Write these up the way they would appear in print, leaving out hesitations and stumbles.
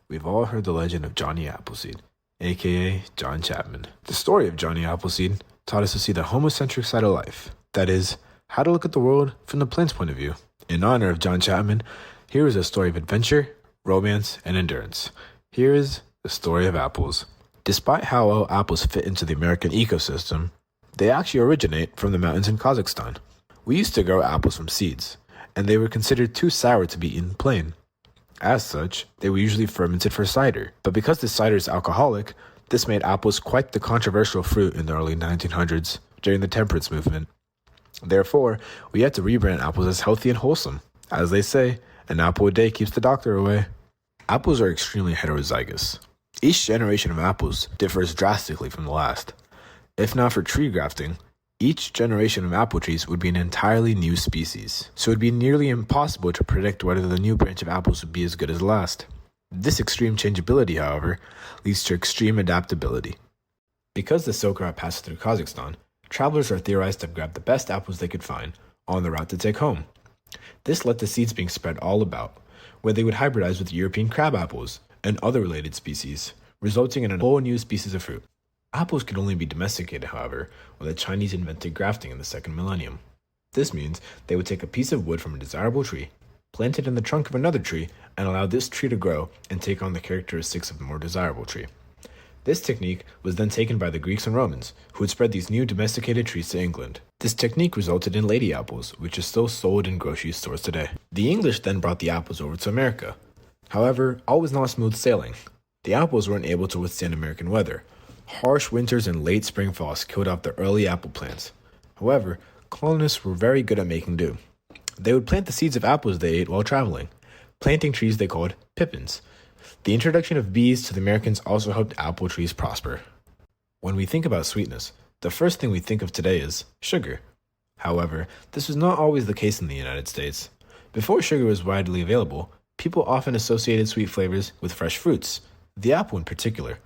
We've all heard the legend of Johnny Appleseed, aka John Chapman. The story of Johnny Appleseed taught us to see the homocentric side of life. That is, how to look at the world from the plant's point of view. In honor of John Chapman, here is a story of adventure, romance, and endurance. Here is the story of apples. Despite how well apples fit into the American ecosystem, they actually originate from the mountains in Kazakhstan. We used to grow apples from seeds, and they were considered too sour to be eaten plain. As such, they were usually fermented for cider. But because the cider is alcoholic, this made apples quite the controversial fruit in the early 1900s during the temperance movement. Therefore, we had to rebrand apples as healthy and wholesome. As they say, an apple a day keeps the doctor away. Apples are extremely heterozygous. Each generation of apples differs drastically from the last. If not for tree grafting, each generation of apple trees would be an entirely new species, so it would be nearly impossible to predict whether the new branch of apples would be as good as the last. This extreme changeability, however, leads to extreme adaptability. Because the Silk Route passes through Kazakhstan, travelers are theorized to have grabbed the best apples they could find on the route to take home. This led to seeds being spread all about, where they would hybridize with European crab apples and other related species, resulting in a whole new species of fruit. Apples could only be domesticated, however, when the Chinese invented grafting in the second millennium. This means they would take a piece of wood from a desirable tree, plant it in the trunk of another tree, and allow this tree to grow and take on the characteristics of the more desirable tree. This technique was then taken by the Greeks and Romans, who would spread these new domesticated trees to England. This technique resulted in lady apples, which is still sold in grocery stores today. The English then brought the apples over to America. However, all was not smooth sailing. The apples weren't able to withstand American weather. Harsh winters and late spring frosts killed off the early apple plants. However, colonists were very good at making do. They would plant the seeds of apples they ate while traveling, planting trees they called pippins. The introduction of bees to the Americans also helped apple trees prosper. When we think about sweetness, the first thing we think of today is sugar. However, this was not always the case in the United States. Before sugar was widely available, people often associated sweet flavors with fresh fruits, the apple in particular.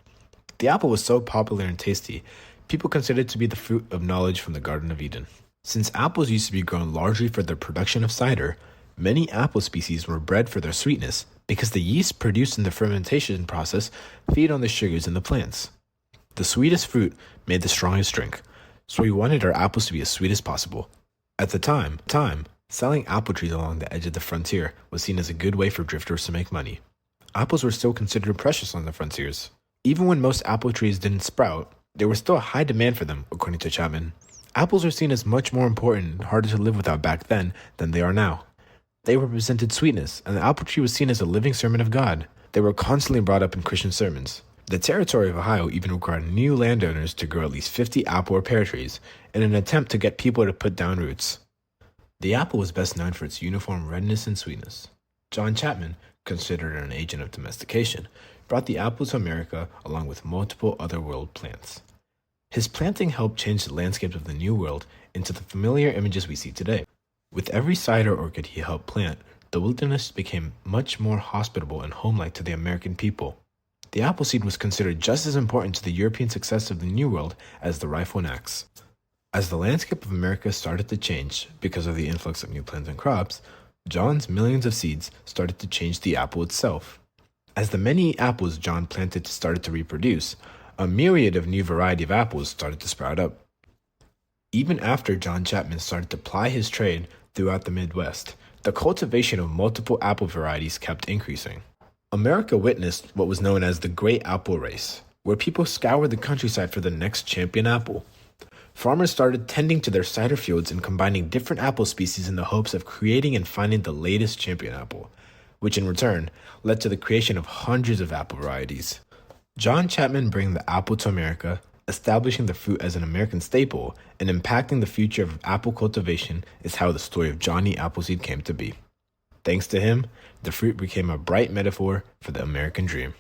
The apple was so popular and tasty, people considered it to be the fruit of knowledge from the Garden of Eden. Since apples used to be grown largely for the production of cider, many apple species were bred for their sweetness because the yeast produced in the fermentation process feed on the sugars in the plants. The sweetest fruit made the strongest drink, so we wanted our apples to be as sweet as possible. At the time, selling apple trees along the edge of the frontier was seen as a good way for drifters to make money. Apples were still considered precious on the frontiers. Even when most apple trees didn't sprout, there was still a high demand for them, according to Chapman. Apples were seen as much more important and harder to live without back then than they are now. They represented sweetness, and the apple tree was seen as a living servant of God. They were constantly brought up in Christian sermons. The territory of Ohio even required new landowners to grow at least 50 apple or pear trees in an attempt to get people to put down roots. The apple was best known for its uniform redness and sweetness. John Chapman, considered an agent of domestication, brought the apple to America along with multiple other world plants. His planting helped change the landscape of the New World into the familiar images we see today. With every cider orchid he helped plant, the wilderness became much more hospitable and homelike to the American people. The apple seed was considered just as important to the European success of the New World as the rifle and axe. As the landscape of America started to change because of the influx of new plants and crops, John's millions of seeds started to change the apple itself. As the many apples John planted started to reproduce, a myriad of new variety of apples started to sprout up. Even after John Chapman started to ply his trade throughout the Midwest, the cultivation of multiple apple varieties kept increasing. America witnessed what was known as the Great Apple Race, where people scoured the countryside for the next champion apple. Farmers started tending to their cider fields and combining different apple species in the hopes of creating and finding the latest champion apple, which in return led to the creation of hundreds of apple varieties. John Chapman bringing the apple to America, establishing the fruit as an American staple, and impacting the future of apple cultivation is how the story of Johnny Appleseed came to be. Thanks to him, the fruit became a bright metaphor for the American dream.